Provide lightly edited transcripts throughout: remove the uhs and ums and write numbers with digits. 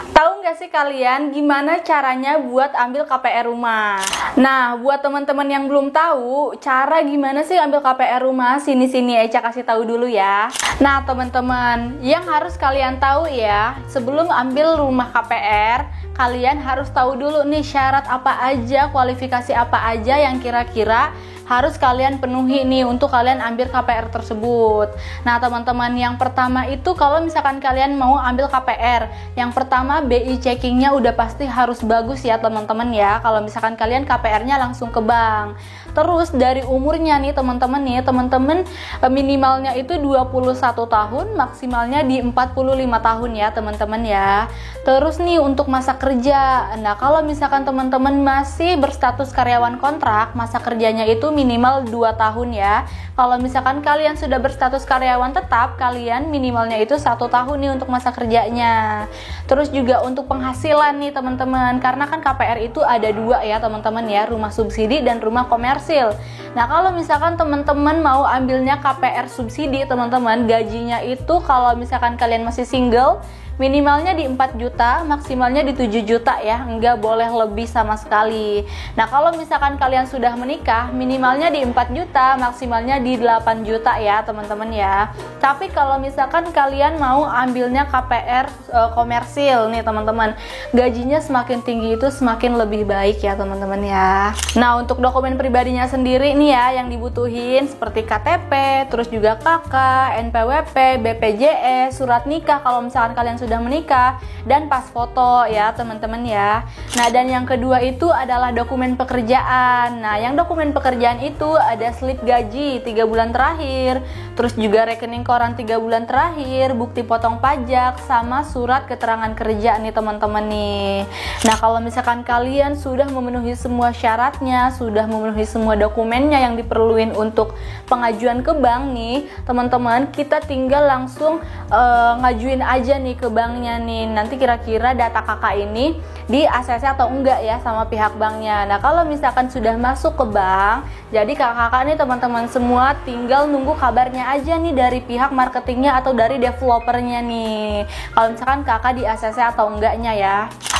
Tahu nggak sih kalian gimana caranya buat ambil KPR rumah? Nah, buat teman-teman yang belum tahu cara gimana sih ambil KPR rumah, sini Eca kasih tahu dulu ya. Nah, teman-teman, yang harus kalian tahu ya, sebelum ambil rumah KPR, kalian harus tahu dulu nih syarat apa aja, kualifikasi apa aja yang kira-kira harus kalian penuhi nih untuk kalian ambil KPR tersebut. Nah, teman-teman, yang pertama itu kalau misalkan kalian mau ambil KPR, yang pertama BI checkingnya udah pasti harus bagus ya teman-teman ya. Kalau misalkan kalian KPR-nya langsung ke bank. Terus dari umurnya nih teman-teman minimalnya itu 21 tahun, maksimalnya di 45 tahun ya teman-teman ya. Terus nih untuk masa kerja. Nah, kalau misalkan teman-teman masih berstatus karyawan kontrak, masa kerjanya itu minimal 2 tahun ya. Kalau misalkan kalian sudah berstatus karyawan tetap, kalian minimalnya itu 1 tahun nih untuk masa kerjanya. Terus juga untuk penghasilan nih teman-teman, karena kan KPR itu ada 2 ya teman-teman ya, rumah subsidi dan rumah komersil. Nah, kalau misalkan teman-teman mau ambilnya KPR subsidi teman-teman, gajinya itu kalau misalkan kalian masih single, minimalnya di 4 juta, maksimalnya di 7 juta ya, enggak boleh lebih sama sekali. Nah, kalau misalkan kalian sudah menikah, minimalnya di 4 juta, maksimalnya di 8 juta ya teman-teman ya. Tapi kalau misalkan kalian mau ambilnya KPR komersil nih teman-teman, gajinya semakin tinggi itu semakin lebih baik ya teman-teman ya. Nah, untuk dokumen pribadinya sendiri nih ya yang dibutuhin seperti KTP, terus juga KK, NPWP, BPJS, surat nikah kalau misalkan kalian sudah menikah, dan pas foto ya teman-teman ya. Nah, dan yang kedua itu adalah dokumen pekerjaan. Nah, yang dokumen pekerjaan itu ada slip gaji 3 bulan terakhir, terus juga rekening koran 3 bulan terakhir, bukti potong pajak, sama surat keterangan kerja nih teman-teman nih. Nah, kalau misalkan kalian sudah memenuhi semua syaratnya, sudah memenuhi semua dokumennya yang diperluin untuk pengajuan ke bank nih teman-teman, kita tinggal langsung ngajuin aja nih ke banknya nih, nanti kira-kira data kakak ini di ACC atau enggak ya sama pihak banknya. Nah, kalau misalkan sudah masuk ke bank, jadi kakak-kakak nih teman-teman semua tinggal nunggu kabarnya aja nih dari pihak marketingnya atau dari developernya nih, kalau misalkan kakak di ACC atau enggaknya ya.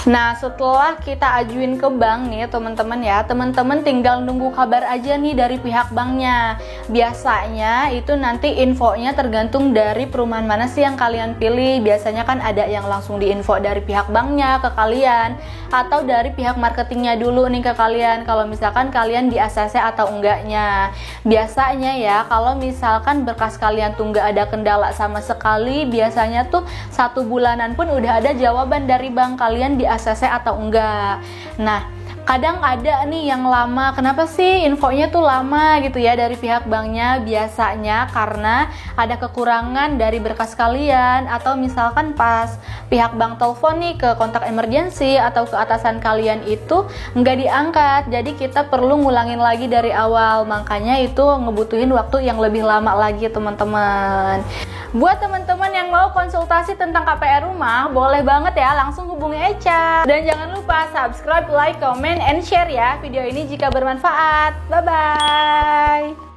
Nah, setelah kita ajuin ke bank nih teman-teman ya, teman-teman tinggal nunggu kabar aja nih dari pihak banknya. Biasanya itu nanti infonya tergantung dari perumahan mana sih yang kalian pilih. Biasanya kan ada yang langsung diinfo dari pihak banknya ke kalian, atau dari pihak marketingnya dulu nih ke kalian kalau misalkan kalian di ACC atau enggaknya. Biasanya ya kalau misalkan berkas kalian tuh nggak ada kendala sama sekali, biasanya tuh 1 bulanan pun udah ada jawaban dari bank kalian di ACC atau enggak. Nah, kadang ada nih yang lama. Kenapa sih infonya tuh lama gitu ya dari pihak banknya? Biasanya karena ada kekurangan dari berkas kalian, atau misalkan pas pihak bank telepon nih ke kontak emergency atau ke atasan kalian itu nggak diangkat. Jadi kita perlu ngulangin lagi dari awal. Makanya itu ngebutuhin waktu yang lebih lama lagi teman-teman. Buat teman-teman yang mau konsultasi tentang KPR rumah, boleh banget ya langsung hubungi Eca. Dan jangan lupa subscribe, like, comment, and share ya video ini jika bermanfaat. Bye-bye.